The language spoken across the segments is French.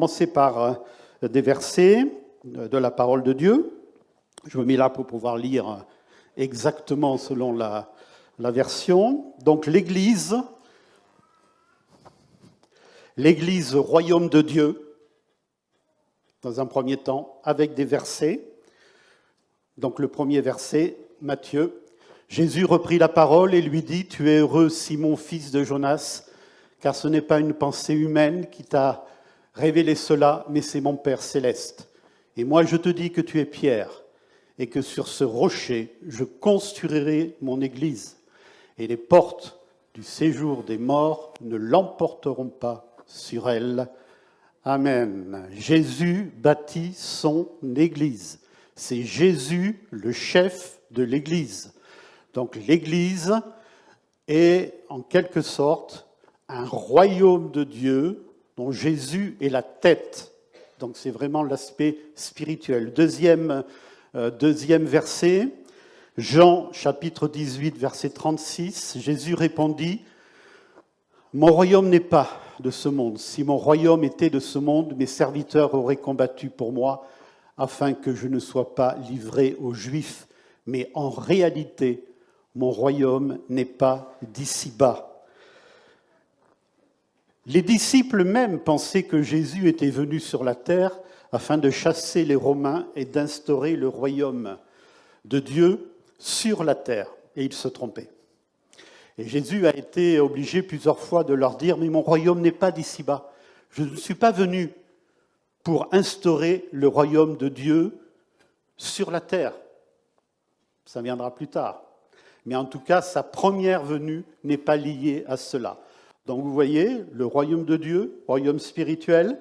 commencer par des versets de la parole de Dieu. Je me mets là pour pouvoir lire exactement selon la version. Donc l'Église royaume de Dieu, dans un premier temps, avec des versets. Donc le premier verset, Matthieu. Jésus reprit la parole et lui dit, « Tu es heureux, Simon, fils de Jonas, car ce n'est pas une pensée humaine qui t'a révélé cela, mais c'est mon Père céleste. Et moi je te dis que tu es Pierre, et que sur ce rocher je construirai mon Église, et les portes du séjour des morts ne l'emporteront pas sur elle. » Amen. Jésus bâtit son Église. C'est Jésus le chef de l'Église. Donc l'Église est en quelque sorte un royaume de Dieu dont Jésus est la tête. Donc c'est vraiment l'aspect spirituel. Deuxième verset, Jean chapitre 18, verset 36, Jésus répondit, « Mon royaume n'est pas de ce monde. Si mon royaume était de ce monde, mes serviteurs auraient combattu pour moi, afin que je ne sois pas livré aux Juifs. Mais en réalité, mon royaume n'est pas d'ici-bas. » Les disciples même pensaient que Jésus était venu sur la terre afin de chasser les Romains et d'instaurer le royaume de Dieu sur la terre. Et ils se trompaient. Et Jésus a été obligé plusieurs fois de leur dire « Mais mon royaume n'est pas d'ici-bas. Je ne suis pas venu pour instaurer le royaume de Dieu sur la terre. » Ça viendra plus tard. Mais en tout cas, sa première venue n'est pas liée à cela. Donc vous voyez, le royaume de Dieu, royaume spirituel,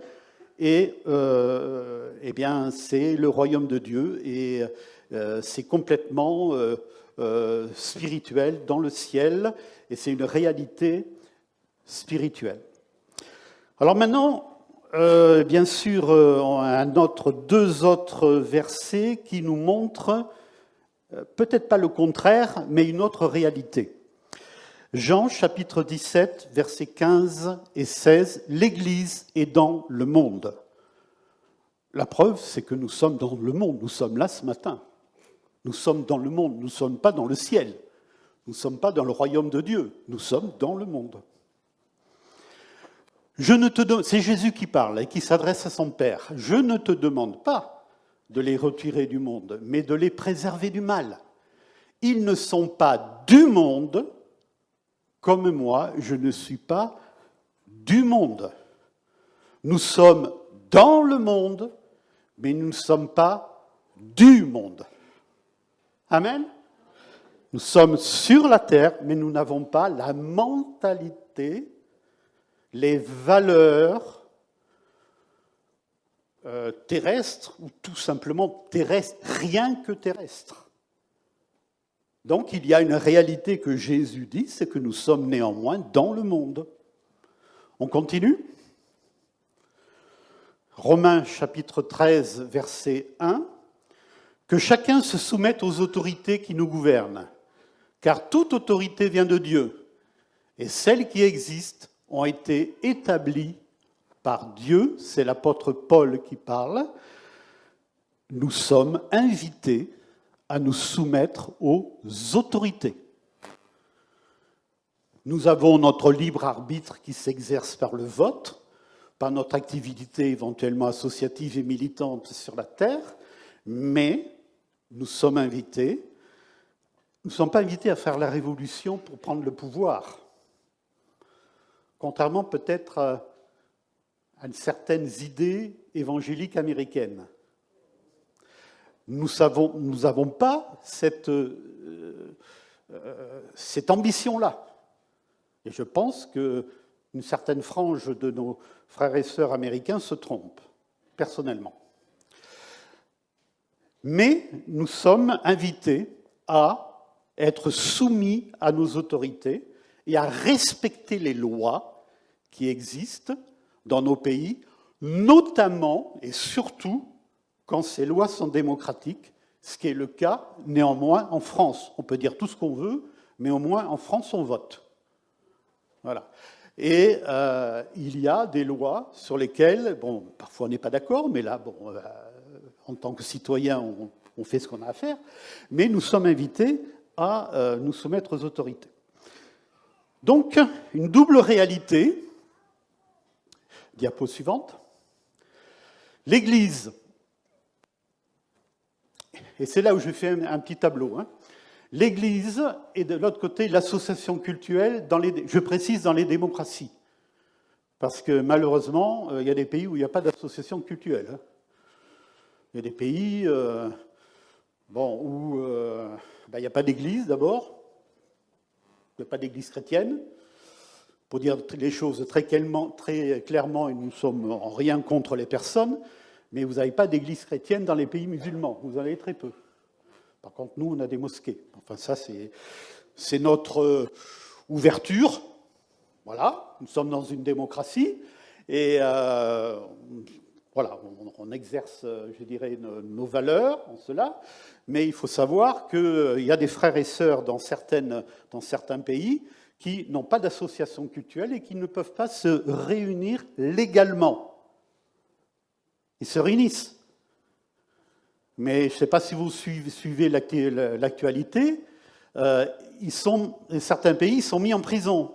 et eh bien, c'est le royaume de Dieu, et c'est complètement spirituel dans le ciel, et c'est une réalité spirituelle. Alors maintenant, bien sûr, on a deux autres versets qui nous montrent, peut-être pas le contraire, mais une autre réalité. Jean, chapitre 17, versets 15 et 16, « L'Église est dans le monde. » La preuve, c'est que nous sommes dans le monde, nous sommes là ce matin. Nous sommes dans le monde, nous ne sommes pas dans le ciel. Nous ne sommes pas dans le royaume de Dieu, nous sommes dans le monde. C'est Jésus qui parle et qui s'adresse à son Père. « Je ne te demande pas de les retirer du monde, mais de les préserver du mal. Ils ne sont pas du monde, comme moi, je ne suis pas du monde. Nous sommes dans le monde, mais nous ne sommes pas du monde. » Amen. Nous sommes sur la terre, mais nous n'avons pas la mentalité, les valeurs terrestres, ou tout simplement terrestres, rien que terrestres. Donc il y a une réalité que Jésus dit, c'est que nous sommes néanmoins dans le monde. On continue. Romains chapitre 13, verset 1. « Que chacun se soumette aux autorités qui nous gouvernent, car toute autorité vient de Dieu, et celles qui existent ont été établies par Dieu. » C'est l'apôtre Paul qui parle. Nous sommes invités à nous soumettre aux autorités. Nous avons notre libre arbitre qui s'exerce par le vote, par notre activité éventuellement associative et militante sur la terre, mais nous sommes invités, nous ne sommes pas invités à faire la révolution pour prendre le pouvoir, contrairement peut-être à certaines idées évangéliques américaines. Nous n'avons pas cette ambition-là. Et je pense qu'une certaine frange de nos frères et sœurs américains se trompe, personnellement. Mais nous sommes invités à être soumis à nos autorités et à respecter les lois qui existent dans nos pays, notamment et surtout quand ces lois sont démocratiques, ce qui est le cas néanmoins en France. On peut dire tout ce qu'on veut, mais au moins en France, on vote. Voilà. Et il y a des lois sur lesquelles, bon, parfois on n'est pas d'accord, mais là, bon, en tant que citoyen, on fait ce qu'on a à faire, mais nous sommes invités à nous soumettre aux autorités. Donc, une double réalité. Diapo suivante. L'Église, et c'est là où je fais un petit tableau, hein. L'Église et de l'autre côté l'association cultuelle, je précise dans les démocraties, parce que malheureusement, il y a des pays où il n'y a pas d'association cultuelle. Hein. Il y a des pays où il n'y a pas d'église d'abord, il n'y a pas d'église chrétienne. Pour dire les choses très clairement, et nous ne sommes en rien contre les personnes, mais vous n'avez pas d'église chrétienne dans les pays musulmans, vous en avez très peu. Par contre, nous, on a des mosquées. Enfin, ça, c'est notre ouverture. Voilà, nous sommes dans une démocratie, et voilà, on exerce, je dirais, nos valeurs en cela, mais il faut savoir qu'il y a des frères et sœurs dans certains pays qui n'ont pas d'association cultuelle et qui ne peuvent pas se réunir légalement. Ils se réunissent. Mais je ne sais pas si vous suivez l'actualité, certains pays sont mis en prison.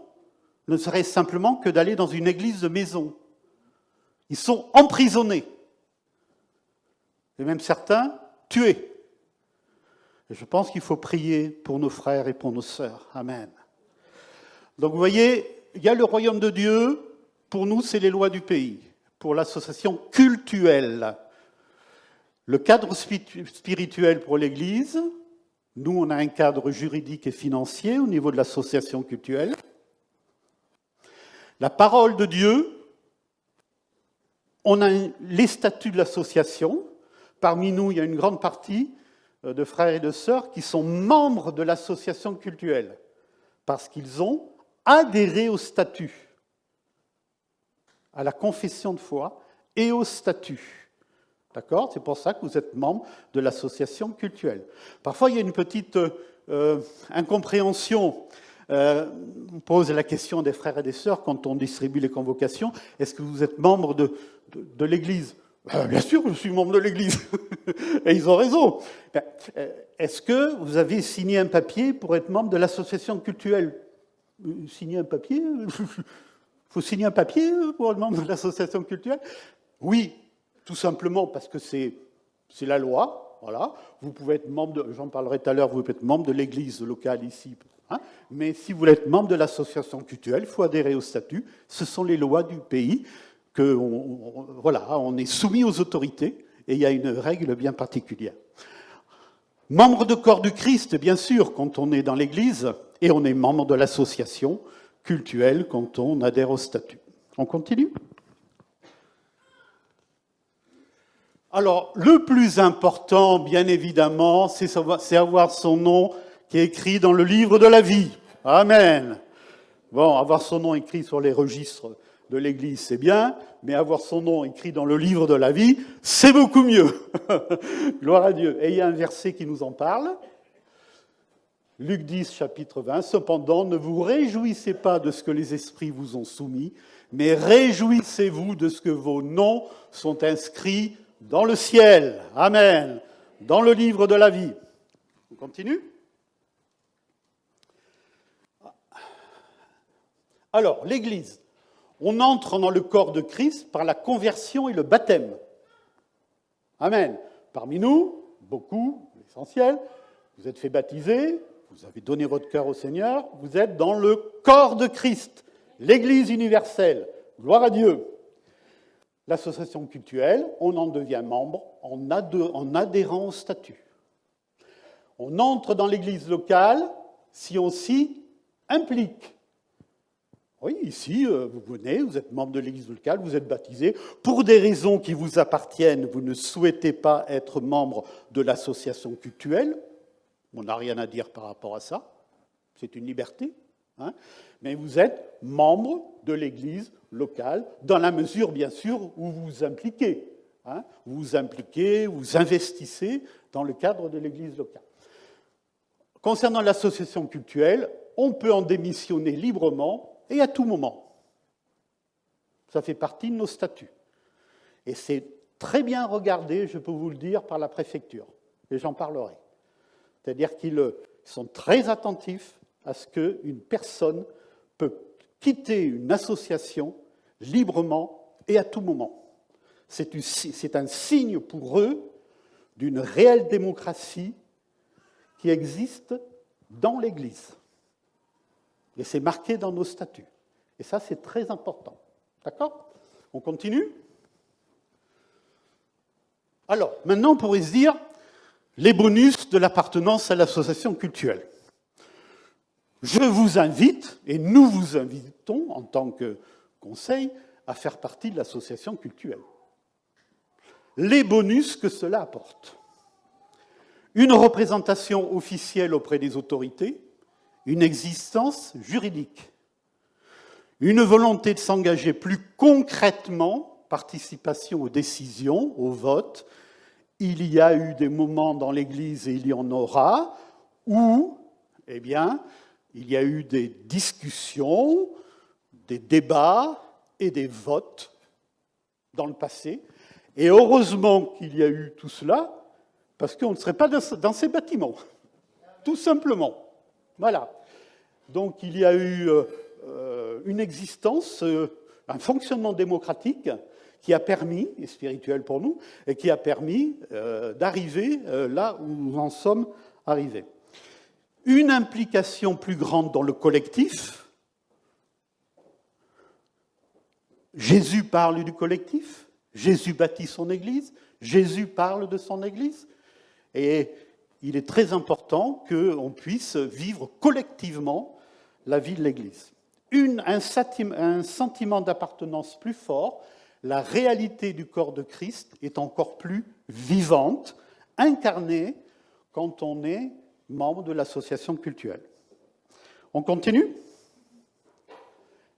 Ne serait-ce simplement que d'aller dans une église de maison. Ils sont emprisonnés. Et même certains tués. Et je pense qu'il faut prier pour nos frères et pour nos sœurs. Amen. Donc vous voyez, il y a le royaume de Dieu, pour nous c'est les lois du pays, pour l'association cultuelle. Le cadre spirituel pour l'Église, nous on a un cadre juridique et financier au niveau de l'association cultuelle. La parole de Dieu, on a les statuts de l'association. Parmi nous, il y a une grande partie de frères et de sœurs qui sont membres de l'association cultuelle, parce qu'ils ont adhérer au statut, à la confession de foi et au statut. D'accord ? C'est pour ça que vous êtes membre de l'association cultuelle. Parfois, il y a une petite incompréhension. On pose la question des frères et des sœurs quand on distribue les convocations. Est-ce que vous êtes membre de l'Église ? Bien sûr, je suis membre de l'Église. Et ils ont raison. Est-ce que vous avez signé un papier pour être membre de l'association cultuelle ? Signer un papier ? Il faut signer un papier pour être membre de l'association culturelle ? Oui, tout simplement parce que c'est la loi. Voilà. Vous pouvez être membre, j'en parlerai tout à l'heure, vous pouvez être membre de l'église locale ici. Hein, mais si vous voulez être membre de l'association culturelle, il faut adhérer au statut. Ce sont les lois du pays voilà, on est soumis aux autorités et il y a une règle bien particulière. Membre de corps du Christ, bien sûr, quand on est dans l'église, et on est membre de l'association cultuelle quand on adhère au statut. On continue ? Alors, le plus important, bien évidemment, c'est avoir son nom qui est écrit dans le livre de la vie. Amen. Bon, avoir son nom écrit sur les registres de l'Église, c'est bien, mais avoir son nom écrit dans le livre de la vie, c'est beaucoup mieux. Gloire à Dieu. Et il y a un verset qui nous en parle. Luc 10, chapitre 20. « Cependant, ne vous réjouissez pas de ce que les esprits vous ont soumis, mais réjouissez-vous de ce que vos noms sont inscrits dans le ciel. » Amen. Dans le livre de la vie. On continue ? Alors, l'Église. On entre dans le corps de Christ par la conversion et le baptême. Amen. Parmi nous, beaucoup, l'essentiel, vous êtes fait baptiser, vous avez donné votre cœur au Seigneur, vous êtes dans le corps de Christ, l'Église universelle. Gloire à Dieu. L'association cultuelle, on en devient membre en adhérant au statut. On entre dans l'Église locale si on s'y implique. Oui, ici, vous venez, vous êtes membre de l'Église locale, vous êtes baptisé. Pour des raisons qui vous appartiennent, vous ne souhaitez pas être membre de l'association cultuelle. On n'a rien à dire par rapport à ça. C'est une liberté. Hein, mais vous êtes membre de l'Église locale, dans la mesure, bien sûr, où vous vous impliquez. Hein, vous vous impliquez, vous investissez dans le cadre de l'Église locale. Concernant l'association cultuelle, on peut en démissionner librement et à tout moment. Ça fait partie de nos statuts. Et c'est très bien regardé, je peux vous le dire, par la préfecture. Et j'en parlerai. C'est-à-dire qu'ils sont très attentifs à ce qu'une personne peut quitter une association librement et à tout moment. C'est un signe pour eux d'une réelle démocratie qui existe dans l'Église. Et c'est marqué dans nos statuts. Et ça, c'est très important. D'accord ? On continue ? Alors, maintenant, on pourrait se dire les bonus de l'appartenance à l'association cultuelle. Je vous invite, et nous vous invitons en tant que conseil, à faire partie de l'association cultuelle. Les bonus que cela apporte. Une représentation officielle auprès des autorités, une existence juridique, une volonté de s'engager plus concrètement, participation aux décisions, aux votes. Il y a eu des moments dans l'Église, et il y en aura, où, eh bien, il y a eu des discussions, des débats et des votes dans le passé. Et heureusement qu'il y a eu tout cela, parce qu'on ne serait pas dans ces bâtiments, tout simplement. Voilà. Donc il y a eu une existence, un fonctionnement démocratique qui a permis, et spirituel pour nous, et qui a permis d'arriver là où nous en sommes arrivés. Une implication plus grande dans le collectif. Jésus parle du collectif, Jésus bâtit son Église, Jésus parle de son Église, et il est très important qu'on puisse vivre collectivement la vie de l'Église. Un sentiment d'appartenance plus fort, la réalité du corps de Christ est encore plus vivante, incarnée, quand on est membre de l'association cultuelle. On continue ?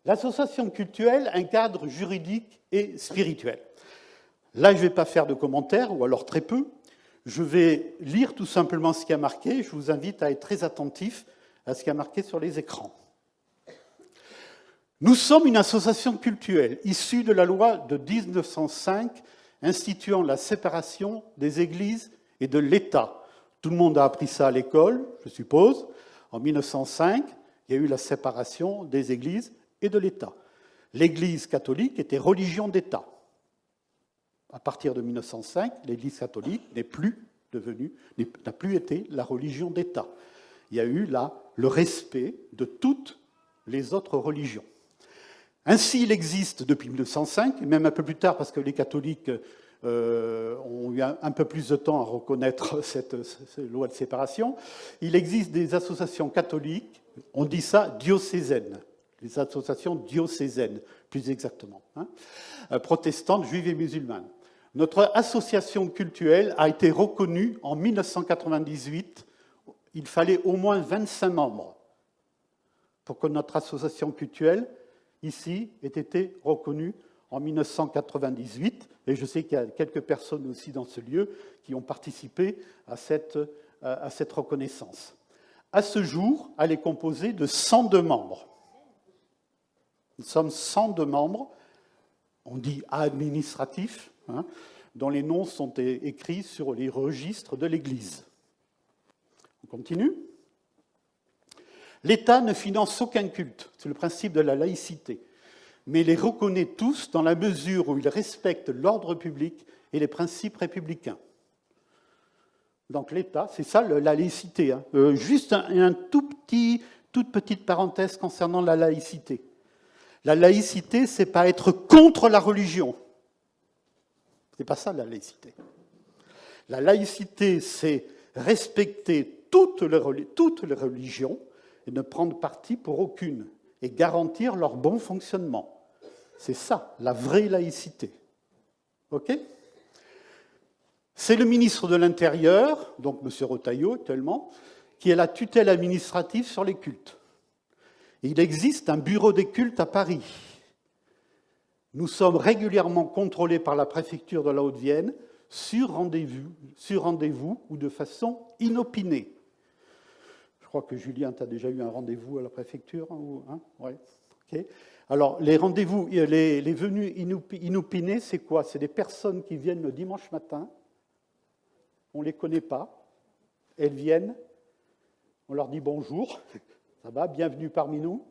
L'association cultuelle, un cadre juridique et spirituel. Là, je ne vais pas faire de commentaires, ou alors très peu. Je vais lire tout simplement ce qui a marqué. Je vous invite à être très attentifs à ce qui a marqué sur les écrans. Nous sommes une association cultuelle issue de la loi de 1905 instituant la séparation des églises et de l'État. Tout le monde a appris ça à l'école, je suppose. En 1905, il y a eu la séparation des églises et de l'État. L'Église catholique était religion d'État. À partir de 1905, l'Église catholique n'a plus été la religion d'État. Il y a eu là le respect de toutes les autres religions. Ainsi, il existe depuis 1905, et même un peu plus tard, parce que les catholiques ont eu un peu plus de temps à reconnaître cette loi de séparation, il existe des associations catholiques, on dit ça diocésaines, les associations diocésaines, plus exactement, protestantes, juives et musulmanes. Notre association cultuelle a été reconnue en 1998. Il fallait au moins 25 membres pour que notre association cultuelle, ici, ait été reconnue en 1998. Et je sais qu'il y a quelques personnes aussi dans ce lieu qui ont participé à cette reconnaissance. À ce jour, elle est composée de 102 membres. Nous sommes 102 membres, on dit administratifs, dont les noms sont écrits sur les registres de l'Église. On continue. L'État ne finance aucun culte, c'est le principe de la laïcité, mais les reconnaît tous dans la mesure où ils respectent l'ordre public et les principes républicains. Donc l'État, c'est ça la laïcité. Juste toute petite parenthèse concernant la laïcité. La laïcité, c'est pas être contre la religion. C'est pas ça la laïcité. La laïcité, c'est respecter toutes les religions et ne prendre parti pour aucune et garantir leur bon fonctionnement. C'est ça, la vraie laïcité. OK ? C'est le ministre de l'Intérieur, donc M. Retailleau actuellement, qui a la tutelle administrative sur les cultes. Et il existe un bureau des cultes à Paris. Nous sommes régulièrement contrôlés par la préfecture de la Haute-Vienne sur rendez-vous ou de façon inopinée. Je crois que Julien, tu as déjà eu un rendez-vous à la préfecture. Ouais. Ok. Alors, les rendez-vous, les venues inopinées, c'est quoi? C'est des personnes qui viennent le dimanche matin, on ne les connaît pas, elles viennent, on leur dit bonjour, ça va, bienvenue parmi nous,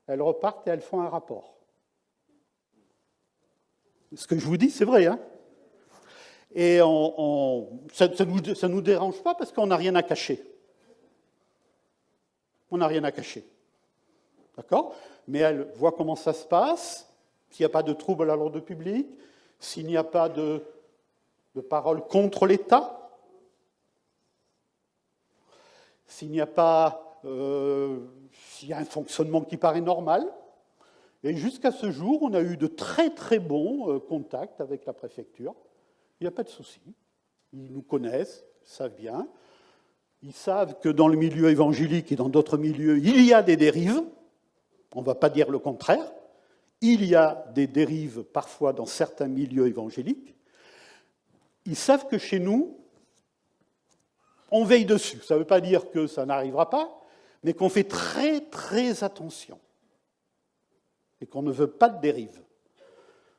elles repartent et elles font un rapport. Ce que je vous dis, c'est vrai, hein? Et ça ne nous dérange pas parce qu'on n'a rien à cacher. On n'a rien à cacher. D'accord? Mais elle voit comment ça se passe, s'il n'y a pas de trouble à l'ordre public, s'il n'y a pas de parole contre l'État, s'il n'y a pas s'il y a un fonctionnement qui paraît normal. Et jusqu'à ce jour, on a eu de très très bons contacts avec la préfecture. Il n'y a pas de souci. Ils nous connaissent, ils savent bien. Ils savent que dans le milieu évangélique et dans d'autres milieux, il y a des dérives. On ne va pas dire le contraire. Il y a des dérives parfois dans certains milieux évangéliques. Ils savent que chez nous, on veille dessus. Ça ne veut pas dire que ça n'arrivera pas, mais qu'on fait très très attention. Et qu'on ne veut pas de dérive.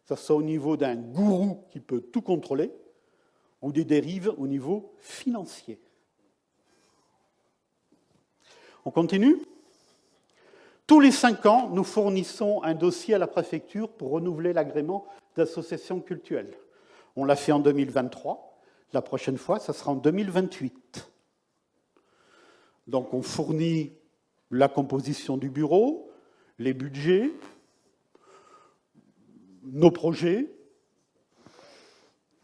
Ça soit au niveau d'un gourou qui peut tout contrôler, ou des dérives au niveau financier. On continue ? Tous les 5 ans, nous fournissons un dossier à la préfecture pour renouveler l'agrément d'association cultuelle. On l'a fait en 2023. La prochaine fois, ça sera en 2028. Donc on fournit la composition du bureau, les budgets, nos projets,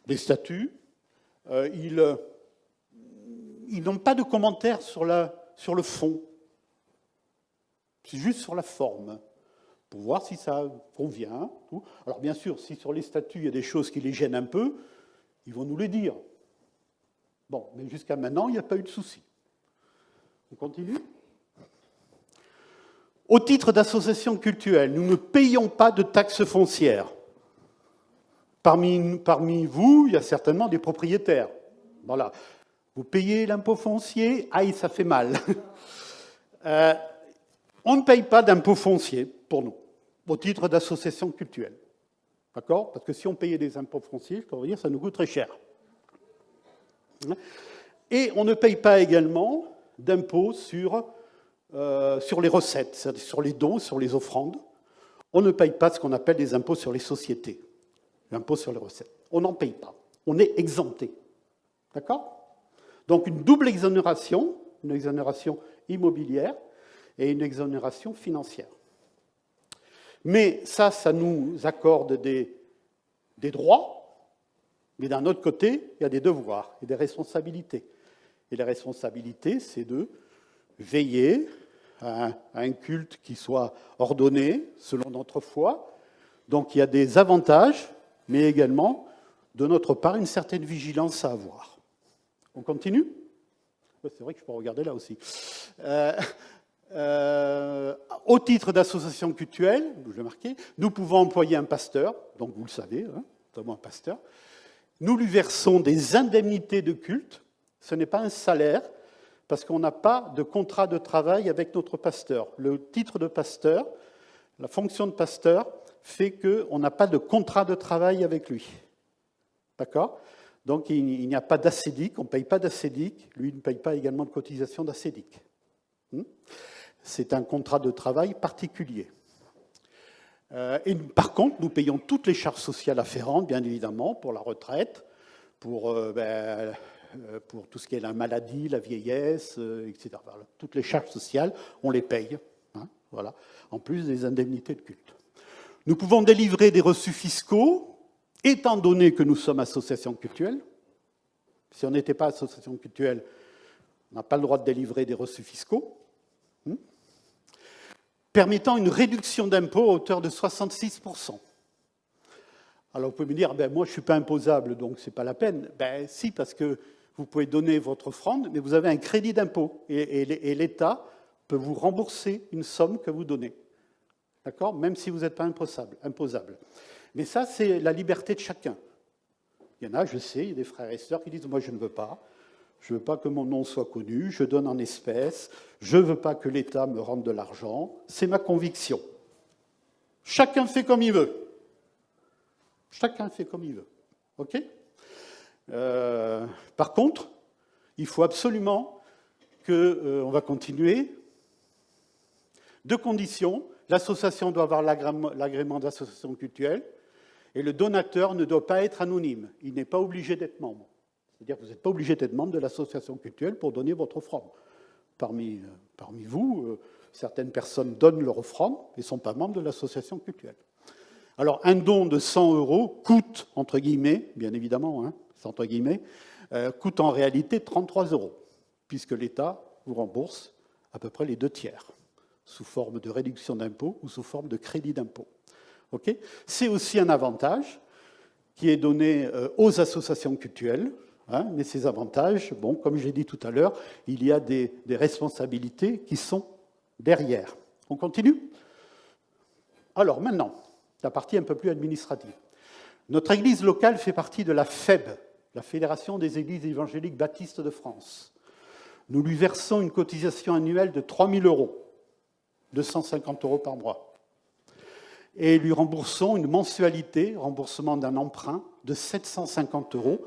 les statuts. Ils n'ont pas de commentaires sur le fond. C'est juste sur la forme, pour voir si ça convient. Tout. Alors bien sûr, si sur les statuts, il y a des choses qui les gênent un peu, ils vont nous les dire. Bon, mais jusqu'à maintenant, il n'y a pas eu de souci. On continue ? Au titre d'association cultuelle, nous ne payons pas de taxes foncières. Parmi vous, il y a certainement des propriétaires. Voilà. Vous payez l'impôt foncier, aïe, ça fait mal. On ne paye pas d'impôt foncier pour nous, au titre d'association cultuelle. D'accord ? Parce que si on payait des impôts fonciers, je peux vous dire, ça nous coûte très cher. Et on ne paye pas également d'impôts sur les recettes, c'est-à-dire sur les dons, sur les offrandes. On ne paye pas ce qu'on appelle des impôts sur les sociétés, l'impôt sur les recettes. On n'en paye pas. On est exempté. D'accord ? Donc une double exonération, une exonération immobilière et une exonération financière. Mais ça nous accorde des droits, mais d'un autre côté, il y a des devoirs et des responsabilités. Et la responsabilité, c'est de veiller à un culte qui soit ordonné selon notre foi. Donc il y a des avantages, mais également, de notre part, une certaine vigilance à avoir. On continue ? C'est vrai que je peux regarder là aussi. Au titre d'association cultuelle, je l'ai marqué, nous pouvons employer un pasteur, donc vous le savez, notamment un pasteur. Nous lui versons des indemnités de culte. Ce n'est pas un salaire, parce qu'on n'a pas de contrat de travail avec notre pasteur. Le titre de pasteur, la fonction de pasteur, fait qu'on n'a pas de contrat de travail avec lui. D'accord ? Donc il n'y a pas d'assédic, on ne paye pas d'assédic, lui ne paye pas également de cotisation d'assédic. C'est un contrat de travail particulier. Et par contre, nous payons toutes les charges sociales afférentes, bien évidemment, pour la retraite, pour tout ce qui est la maladie, la vieillesse, etc. Voilà. Toutes les charges sociales, on les paye, voilà, en plus des indemnités de culte. Nous pouvons délivrer des reçus fiscaux, étant donné que nous sommes association cultuelle. Si on n'était pas association cultuelle, on n'a pas le droit de délivrer des reçus fiscaux. Permettant une réduction d'impôt à hauteur de 66%. Alors vous pouvez me dire, moi je ne suis pas imposable, donc ce n'est pas la peine. Si, parce que vous pouvez donner votre offrande, mais vous avez un crédit d'impôt, et l'État peut vous rembourser une somme que vous donnez. D'accord ? Même si vous n'êtes pas imposable. Mais ça, c'est la liberté de chacun. Il y en a, je sais, il y a des frères et sœurs qui disent, moi je ne veux pas. Je ne veux pas que mon nom soit connu, je donne en espèces, je ne veux pas que l'État me rende de l'argent, c'est ma conviction. Chacun fait comme il veut. Chacun fait comme il veut. OK ? Par contre, il faut absolument que, on va continuer, deux conditions. L'association doit avoir l'agrément d'association cultuelle et le donateur ne doit pas être anonyme. Il n'est pas obligé d'être membre. C'est-à-dire que vous n'êtes pas obligé d'être membre de l'association cultuelle pour donner votre offrande. Parmi vous, certaines personnes donnent leur offrande et ne sont pas membres de l'association cultuelle. Alors, un don de 100 € coûte, entre guillemets, bien évidemment, hein, c'est entre guillemets, coûte en réalité 33 €, puisque l'État vous rembourse à peu près les 2/3, sous forme de réduction d'impôt ou sous forme de crédit d'impôt. Okay ? C'est aussi un avantage qui est donné aux associations cultuelles, hein, mais ces avantages, bon, comme j'ai dit tout à l'heure, il y a des responsabilités qui sont derrière. On continue ? Alors maintenant, la partie un peu plus administrative. Notre église locale fait partie de la FEB, la Fédération des Églises évangéliques baptistes de France. Nous lui versons une cotisation annuelle de 3 000 €, 250 € par mois. Et lui remboursons une mensualité, remboursement d'un emprunt, de 750 €.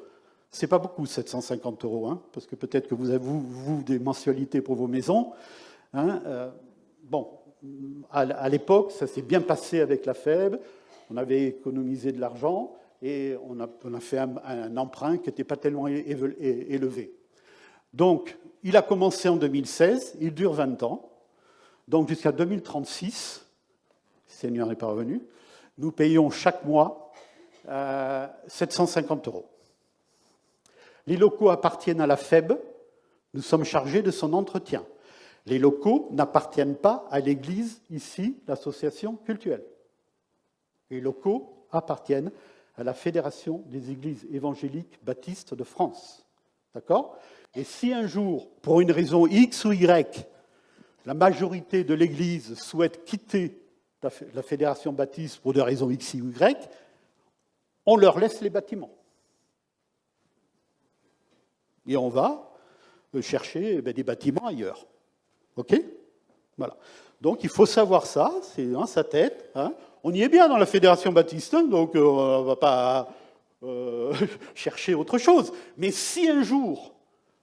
C'est pas beaucoup, 750 €, hein, parce que peut-être que vous avez, vous, des mensualités pour vos maisons. Hein, bon, à l'époque, ça s'est bien passé avec la FEB. On avait économisé de l'argent et on a fait un emprunt qui n'était pas tellement élevé. Donc, il a commencé en 2016, il dure 20 ans. Donc, jusqu'à 2036, le Seigneur n'est pas revenu, nous payons chaque mois 750 €. Les locaux appartiennent à la FEB, nous sommes chargés de son entretien. Les locaux n'appartiennent pas à l'Église, ici, l'association cultuelle. Les locaux appartiennent à la Fédération des Églises évangéliques baptistes de France. D'accord ? Et si un jour, pour une raison X ou Y, la majorité de l'Église souhaite quitter la Fédération baptiste pour des raisons X ou Y, on leur laisse les bâtiments. Et on va chercher des bâtiments ailleurs. OK ? Voilà. Donc il faut savoir ça, c'est dans sa tête. Hein. On y est bien dans la Fédération baptiste, donc on ne va pas chercher autre chose. Mais si un jour,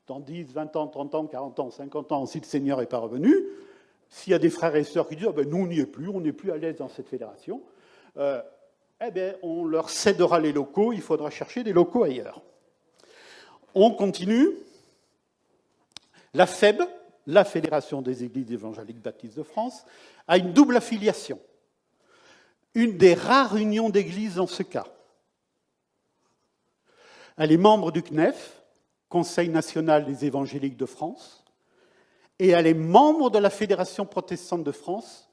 dans 10, 20 ans, 30 ans, 40 ans, 50 ans, si le Seigneur n'est pas revenu, s'il y a des frères et sœurs qui disent nous on n'y est plus, on n'est plus à l'aise dans cette fédération, on leur cédera les locaux, il faudra chercher des locaux ailleurs. On continue. La FEB, la Fédération des Églises évangéliques baptistes de France, a une double affiliation. Une des rares unions d'églises dans ce cas. Elle est membre du CNEF, Conseil national des évangéliques de France, et elle est membre de la Fédération protestante de France.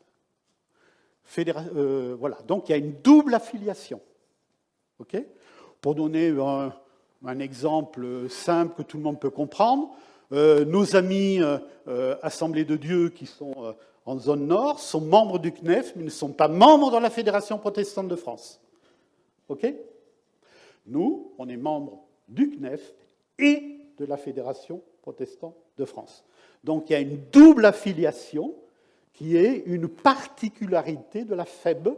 Voilà, donc il y a une double affiliation. Okay ? Pour donner un exemple simple que tout le monde peut comprendre, nos amis Assemblée de Dieu qui sont en zone nord sont membres du CNEF, mais ne sont pas membres de la Fédération protestante de France. OK ? Nous, on est membres du CNEF et de la Fédération protestante de France. Donc il y a une double affiliation qui est une particularité de la FEB.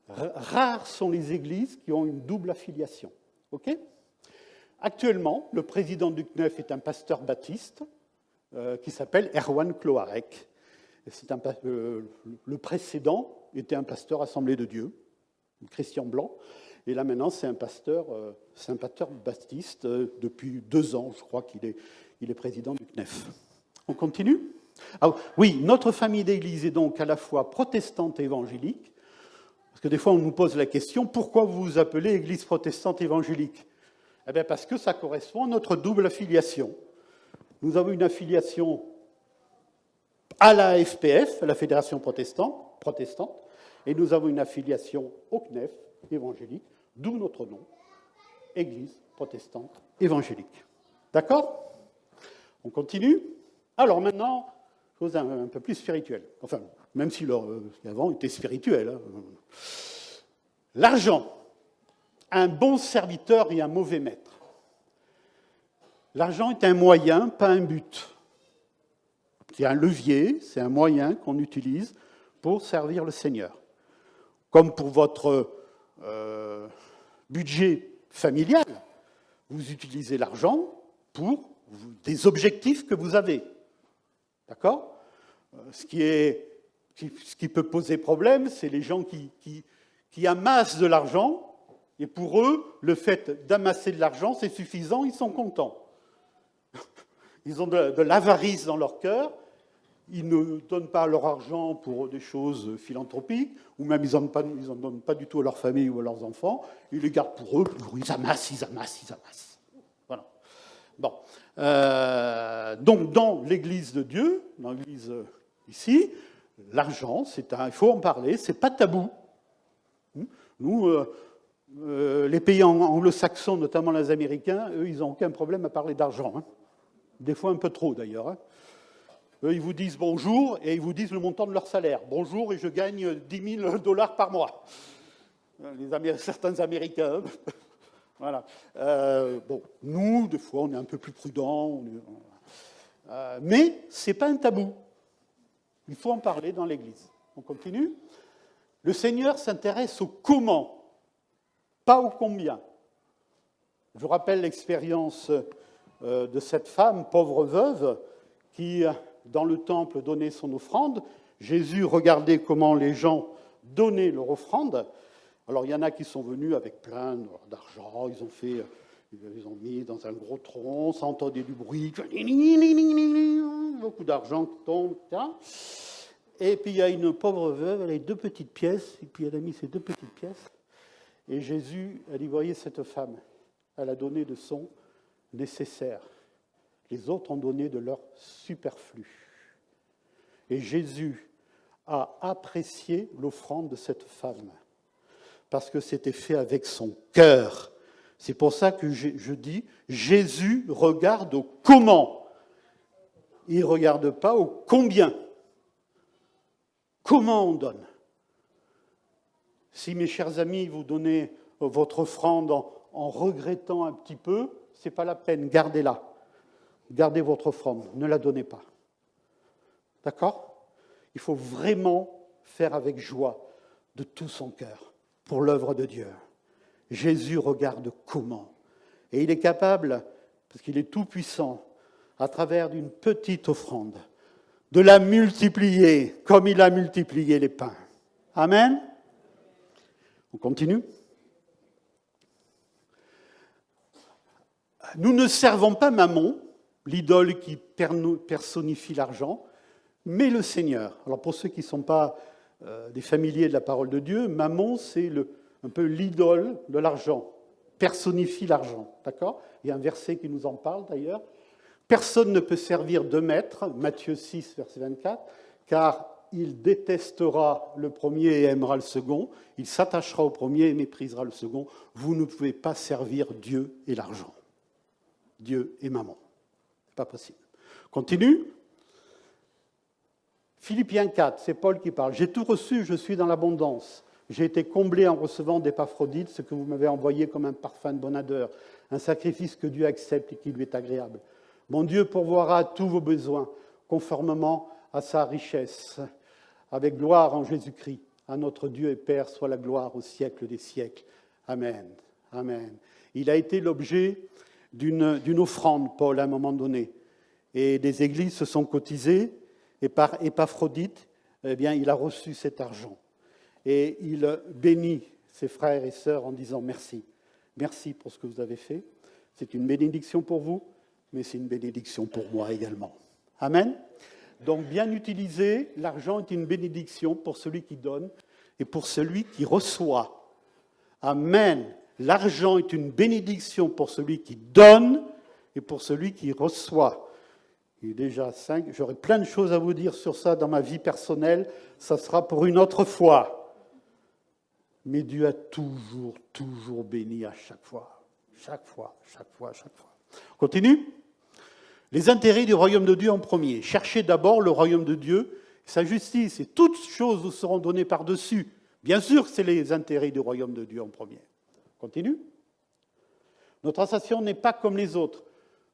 Rares sont les églises qui ont une double affiliation. OK ? Actuellement, le président du CNEF est un pasteur baptiste qui s'appelle Erwan Cloarec. Le précédent était un pasteur Assemblée de Dieu, Christian Blanc, et là maintenant c'est un pasteur baptiste. Depuis 2 ans, je crois qu'il est président du CNEF. On continue ? Ah, oui, notre famille d'église est donc à la fois protestante et évangélique, parce que des fois on nous pose la question, pourquoi vous vous appelez Église protestante évangélique ? Eh bien parce que ça correspond à notre double affiliation. Nous avons une affiliation à la FPF, à la Fédération protestante, et nous avons une affiliation au CNEF évangélique, d'où notre nom, Église protestante évangélique. D'accord ? On continue ? Alors maintenant, chose un peu plus spirituelle. Enfin, même si avant était spirituel. Hein. L'argent. Un bon serviteur et un mauvais maître. L'argent est un moyen, pas un but. C'est un levier, c'est un moyen qu'on utilise pour servir le Seigneur. comme pour votre budget familial, vous utilisez l'argent pour des objectifs que vous avez. D'accord ? Ce qui peut poser problème, c'est les gens qui amassent de l'argent, et pour eux, le fait d'amasser de l'argent, c'est suffisant, ils sont contents. Ils ont de l'avarice dans leur cœur, ils ne donnent pas leur argent pour des choses philanthropiques, ou même ils n'en donnent pas du tout à leur famille ou à leurs enfants, ils les gardent pour eux, ils amassent. Voilà. Bon. Donc, dans l'Église de Dieu, dans l'Église ici, l'argent, il faut en parler, c'est pas tabou. Nous, les pays anglo-saxons, notamment les Américains, eux, ils n'ont aucun problème à parler d'argent. Hein. Des fois un peu trop, d'ailleurs. Hein. Eux, ils vous disent bonjour et ils vous disent le montant de leur salaire. Bonjour et je gagne 10 000 $ par mois. Certains Américains. Voilà. Bon, nous, des fois, on est un peu plus prudents. Mais ce n'est pas un tabou. Il faut en parler dans l'Église. On continue. Le Seigneur s'intéresse au comment, pas au combien. Je vous rappelle l'expérience de cette femme, pauvre veuve, qui, dans le temple, donnait son offrande. Jésus regardait comment les gens donnaient leur offrande. Alors, il y en a qui sont venus avec plein d'argent, ils ont mis dans un gros tronc, ça entendait du bruit, beaucoup d'argent qui tombe, etc. Et puis, il y a une pauvre veuve, elle a 2 petites pièces, et puis elle a mis ces 2 petites pièces. Et Jésus, elle dit, voyez cette femme, elle a donné de son nécessaire. Les autres ont donné de leur superflu. Et Jésus a apprécié l'offrande de cette femme, parce que c'était fait avec son cœur. C'est pour ça que je dis, Jésus regarde au comment. Il ne regarde pas au combien. Comment on donne ? Si, mes chers amis, vous donnez votre offrande en regrettant un petit peu, ce n'est pas la peine, gardez-la. Gardez votre offrande, ne la donnez pas. D'accord ? Il faut vraiment faire avec joie, de tout son cœur, pour l'œuvre de Dieu. Jésus regarde comment. Et il est capable, parce qu'il est tout-puissant, à travers d'une petite offrande, de la multiplier comme il a multiplié les pains. Amen. On continue. Nous ne servons pas Mammon, l'idole qui personnifie l'argent, mais le Seigneur. Alors pour ceux qui ne sont pas des familiers de la parole de Dieu, Mammon, c'est un peu l'idole de l'argent, personnifie l'argent. D'accord ? Il y a un verset qui nous en parle d'ailleurs. Personne ne peut servir 2 maîtres, Matthieu 6, verset 24, car il détestera le premier et aimera le second, il s'attachera au premier et méprisera le second. Vous ne pouvez pas servir Dieu et l'argent. Dieu et Mammon. Ce n'est pas possible. Continue. Philippiens 4, c'est Paul qui parle. « J'ai tout reçu, je suis dans l'abondance. J'ai été comblé en recevant d'Épaphrodite, ce que vous m'avez envoyé comme un parfum de bonne odeur, un sacrifice que Dieu accepte et qui lui est agréable. Mon Dieu pourvoira tous vos besoins, conformément à sa richesse, avec gloire en Jésus-Christ. À notre Dieu et Père soit la gloire au siècle des siècles. Amen. Amen. » Il a été l'objet d'une offrande, Paul, à un moment donné. Et des églises se sont cotisées, et par Épaphrodite, eh bien, il a reçu cet argent. Et il bénit ses frères et sœurs en disant merci. Merci pour ce que vous avez fait. C'est une bénédiction pour vous, mais c'est une bénédiction pour moi également. Amen. Donc, bien utilisé, l'argent est une bénédiction pour celui qui donne et pour celui qui reçoit. Amen. L'argent est une bénédiction pour celui qui donne et pour celui qui reçoit. Il est déjà 5. J'aurais plein de choses à vous dire sur ça dans ma vie personnelle. Ça sera pour une autre fois. Mais Dieu a toujours béni à chaque fois. Chaque fois. On continue ? Les intérêts du royaume de Dieu en premier. Cherchez d'abord le royaume de Dieu, sa justice, et toutes choses vous seront données par-dessus. Bien sûr que c'est les intérêts du royaume de Dieu en premier. Continue. Notre ascension n'est pas comme les autres.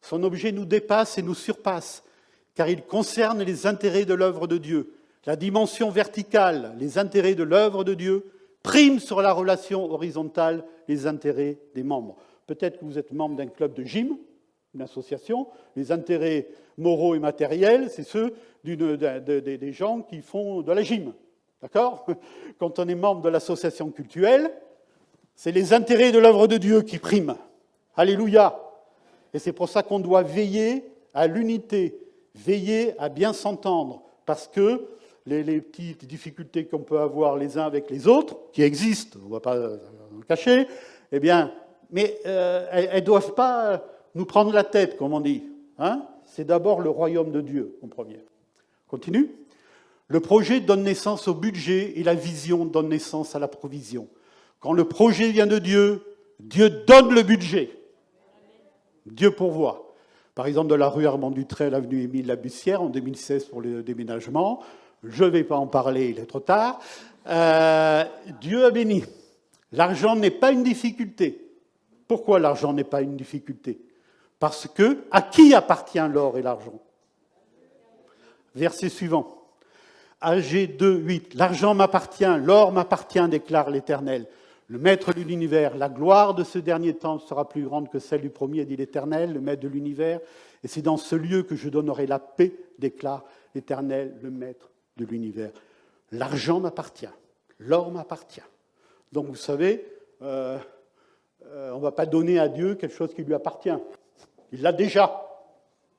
Son objet nous dépasse et nous surpasse, car il concerne les intérêts de l'œuvre de Dieu. La dimension verticale, les intérêts de l'œuvre de Dieu, priment sur la relation horizontale les intérêts des membres. Peut-être que vous êtes membre d'un club de gym, une association. Les intérêts moraux et matériels, c'est ceux des gens qui font de la gym. D'accord ? Quand on est membre de l'association cultuelle, c'est les intérêts de l'œuvre de Dieu qui priment. Alléluia ! Et c'est pour ça qu'on doit veiller à l'unité, veiller à bien s'entendre, parce que les petites difficultés qu'on peut avoir les uns avec les autres, qui existent, on ne va pas en cacher, eh bien, mais elles ne doivent pas nous prendre la tête, comme on dit. Hein ? C'est d'abord le royaume de Dieu, en premier. Continue. Le projet donne naissance au budget et la vision donne naissance à la provision. Quand le projet vient de Dieu, Dieu donne le budget. Dieu pourvoit. Par exemple, de la rue Armand Dutré à l'avenue Émile Labussière, en 2016 pour le déménagement. Je ne vais pas en parler, il est trop tard. Dieu a béni. L'argent n'est pas une difficulté. Pourquoi l'argent n'est pas une difficulté ? Parce que, à qui appartient l'or et l'argent ? Verset suivant. AG 2, 8. L'argent m'appartient, l'or m'appartient, déclare l'Éternel. Le maître de l'univers, la gloire de ce dernier temps sera plus grande que celle du premier, dit l'Éternel, le maître de l'univers. Et c'est dans ce lieu que je donnerai la paix, déclare l'Éternel, le maître de l'univers. L'argent m'appartient, l'or m'appartient. Donc vous savez, on ne va pas donner à Dieu quelque chose qui lui appartient. Il l'a déjà.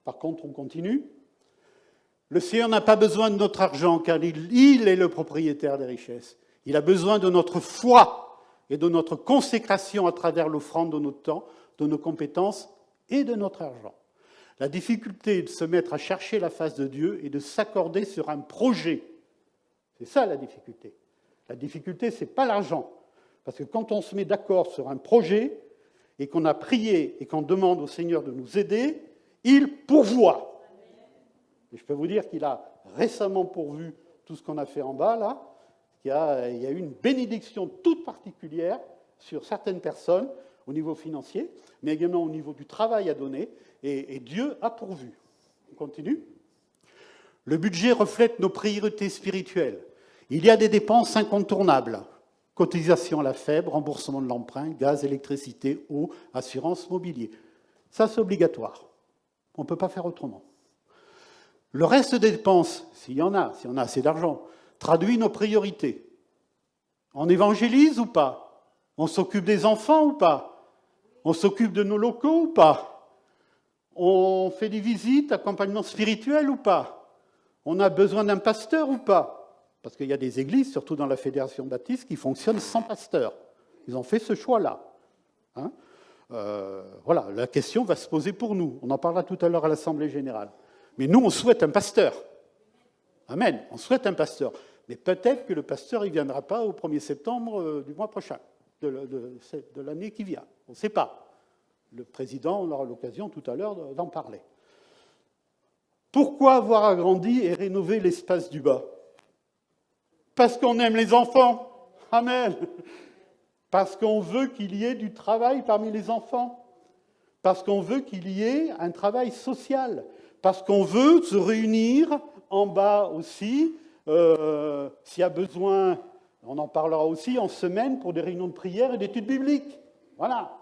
Par contre, on continue. Le Seigneur n'a pas besoin de notre argent, car il est le propriétaire des richesses. Il a besoin de notre foi et de notre consécration à travers l'offrande de notre temps, de nos compétences et de notre argent. La difficulté est de se mettre à chercher la face de Dieu et de s'accorder sur un projet. C'est ça la difficulté. La difficulté, ce n'est pas l'argent. Parce que quand on se met d'accord sur un projet et qu'on a prié et qu'on demande au Seigneur de nous aider, il pourvoit. Et je peux vous dire qu'il a récemment pourvu tout ce qu'on a fait en bas, là. Il y a eu une bénédiction toute particulière sur certaines personnes au niveau financier, mais également au niveau du travail à donner, et Dieu a pourvu. On continue. Le budget reflète nos priorités spirituelles. Il y a des dépenses incontournables. Cotisation à la faible, remboursement de l'emprunt, gaz, électricité, eau, assurance, mobilier. Ça, c'est obligatoire. On ne peut pas faire autrement. Le reste des dépenses, s'il y en a, si on a assez d'argent, traduit nos priorités. On évangélise ou pas ? On s'occupe des enfants ou pas ? On s'occupe de nos locaux ou pas ? On fait des visites, accompagnement spirituel ou pas ? On a besoin d'un pasteur ou pas ? Parce qu'il y a des églises, surtout dans la Fédération baptiste, qui fonctionnent sans pasteur. Ils ont fait ce choix-là. Hein ? Voilà, la question va se poser pour nous. On en parlera tout à l'heure à l'Assemblée générale. Mais nous, on souhaite un pasteur. Amen. On souhaite un pasteur. Mais peut-être que le pasteur ne viendra pas au 1er septembre du mois prochain, de l'année qui vient. On ne sait pas. Le président on aura l'occasion tout à l'heure d'en parler. Pourquoi avoir agrandi et rénové l'espace du bas ? Parce qu'on aime les enfants. Amen. Parce qu'on veut qu'il y ait du travail parmi les enfants. Parce qu'on veut qu'il y ait un travail social. Parce qu'on veut se réunir en bas aussi, s'il y a besoin, on en parlera aussi en semaine pour des réunions de prière et d'études bibliques. Voilà.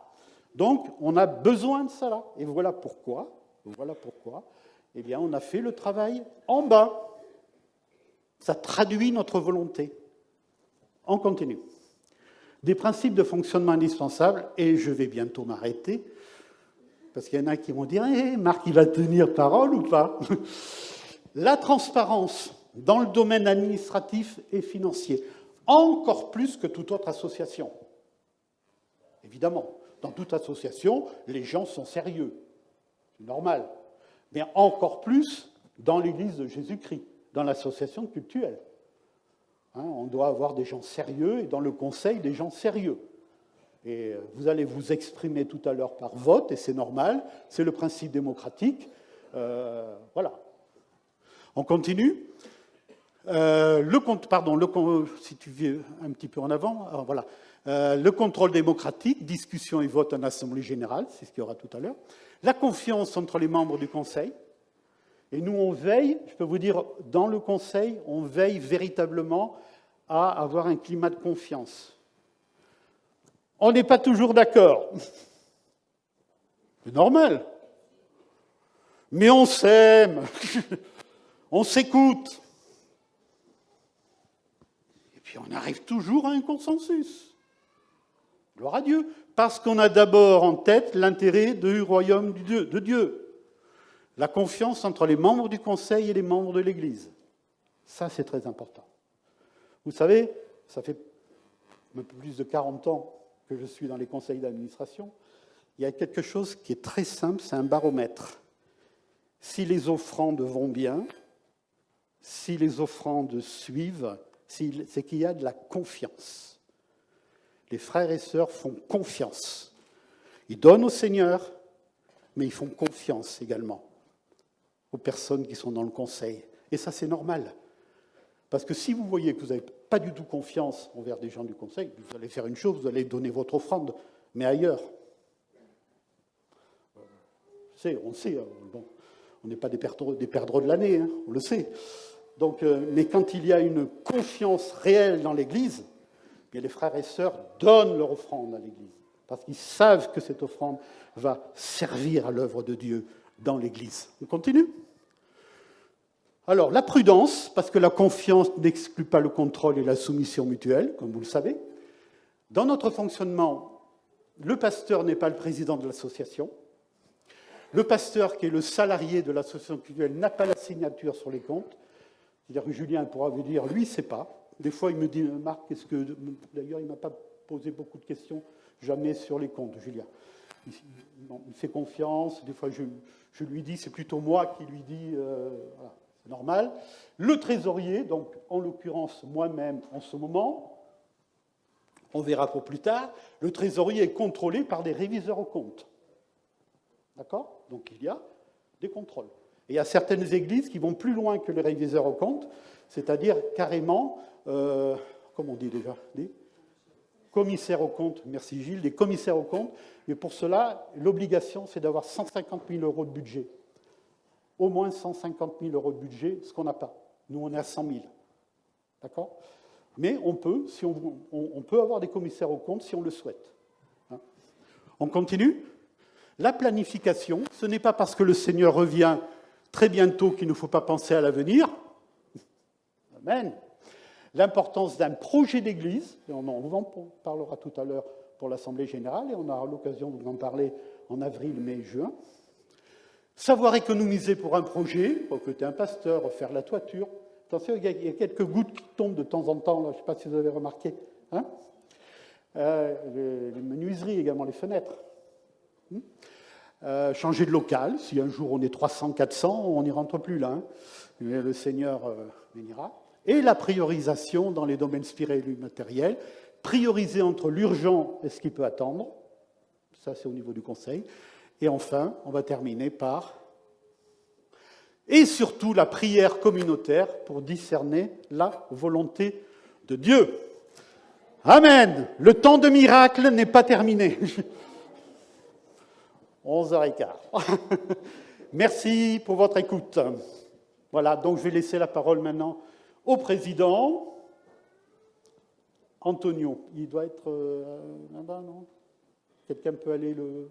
Donc, on a besoin de cela. Et voilà pourquoi, eh bien, on a fait le travail en bas. Ça traduit notre volonté. On continue. Des principes de fonctionnement indispensables, et je vais bientôt m'arrêter, parce qu'il y en a qui vont dire « Marc, il va tenir parole ou pas ?» La transparence dans le domaine administratif et financier, encore plus que toute autre association. Évidemment, dans toute association, les gens sont sérieux. C'est normal. Mais encore plus dans l'Église de Jésus-Christ, dans l'association cultuelle. Hein, on doit avoir des gens sérieux et dans le conseil, des gens sérieux. Et vous allez vous exprimer tout à l'heure par vote, et c'est normal, c'est le principe démocratique. Voilà. On continue. Si tu viens un petit peu en avant, alors voilà. Le contrôle démocratique, discussion et vote en assemblée générale, c'est ce qu'il y aura tout à l'heure. La confiance entre les membres du conseil. Et nous, on veille, je peux vous dire, dans le conseil, on veille véritablement à avoir un climat de confiance. On n'est pas toujours d'accord. C'est normal. Mais on s'aime. On s'écoute. Et puis on arrive toujours à un consensus. Gloire à Dieu. Parce qu'on a d'abord en tête l'intérêt du royaume de Dieu. La confiance entre les membres du Conseil et les membres de l'Église. Ça, c'est très important. Vous savez, ça fait un peu plus de 40 ans que je suis dans les conseils d'administration. Il y a quelque chose qui est très simple, c'est un baromètre. Si les offrandes vont bien, si les offrandes suivent, c'est qu'il y a de la confiance. Les frères et sœurs font confiance. Ils donnent au Seigneur, mais ils font confiance également aux personnes qui sont dans le conseil. Et ça, c'est normal. Parce que si vous voyez que vous n'avez pas du tout confiance envers des gens du conseil, vous allez faire une chose, vous allez donner votre offrande, mais ailleurs. On sait, bon, on n'est pas des perdreaux de l'année, hein, on le sait. Donc, mais quand il y a une confiance réelle dans l'Église, bien les frères et sœurs donnent leur offrande à l'Église, parce qu'ils savent que cette offrande va servir à l'œuvre de Dieu dans l'Église. On continue ? Alors, la prudence, parce que la confiance n'exclut pas le contrôle et la soumission mutuelle, comme vous le savez. Dans notre fonctionnement, le pasteur n'est pas le président de l'association. Le pasteur, qui est le salarié de l'association cultuelle, n'a pas la signature sur les comptes. C'est-à-dire que Julien pourra vous dire, lui, il ne sait pas. Des fois, il me dit, Marc, est-ce que... D'ailleurs, il ne m'a pas posé beaucoup de questions, jamais sur les comptes, Julien. Il fait confiance. Des fois, je lui dis, c'est plutôt moi qui lui dis... voilà. C'est normal. Le trésorier, donc en l'occurrence moi-même en ce moment, on verra pour plus tard, le trésorier est contrôlé par des réviseurs aux comptes. D'accord ? Donc il y a des contrôles. Et il y a certaines églises qui vont plus loin que les réviseurs aux comptes, c'est-à-dire carrément, comment on dit déjà ? Des commissaires aux comptes, merci Gilles, des commissaires aux comptes. Mais pour cela, l'obligation, c'est d'avoir 150 000 € de budget. Au moins 150 000 € de budget, ce qu'on n'a pas. Nous, on est à 100 000. D'accord ? Mais on peut, si on peut avoir des commissaires aux comptes si on le souhaite. Hein ? On continue ? La planification, ce n'est pas parce que le Seigneur revient très bientôt qu'il ne faut pas penser à l'avenir. Amen. L'importance d'un projet d'église, et on vous en parlera tout à l'heure pour l'Assemblée générale, et on aura l'occasion de vous en parler en avril, mai, juin. Savoir économiser pour un projet, recruter un pasteur, refaire la toiture. Attention, il y a quelques gouttes qui tombent de temps en temps, là, je ne sais pas si vous avez remarqué. Hein, les menuiseries également, les fenêtres. Changer de local, si un jour on est 300, 400, on n'y rentre plus là. Hein. Mais le Seigneur bénira. Et la priorisation dans les domaines spirituels et matériels. Prioriser entre l'urgent et ce qui peut attendre. Ça, c'est au niveau du conseil. Et enfin, on va terminer par... Et surtout, la prière communautaire pour discerner la volonté de Dieu. Amen. Le temps de miracle n'est pas terminé. 11h15. Merci pour votre écoute. Voilà, donc je vais laisser la parole maintenant au président. Antonio, il doit être là-bas, non ? Quelqu'un peut aller le...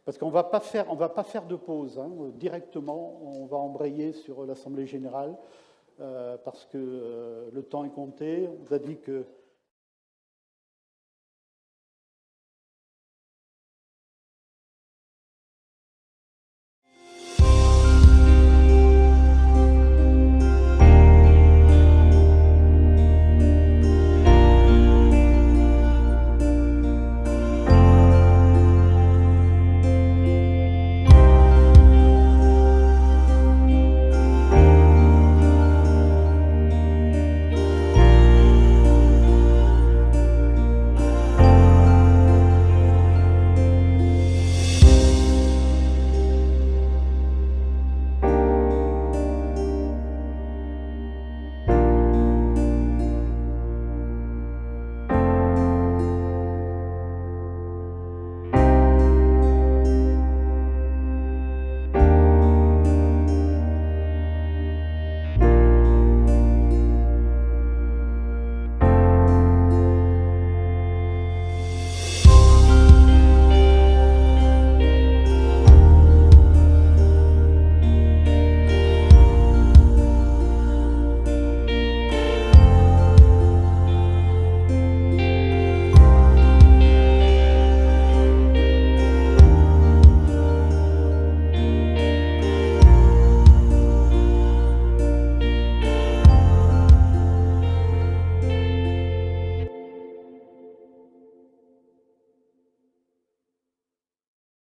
Parce qu'on ne va pas faire de pause. Hein. Directement, on va embrayer sur l'Assemblée générale parce que le temps est compté. On vous a dit que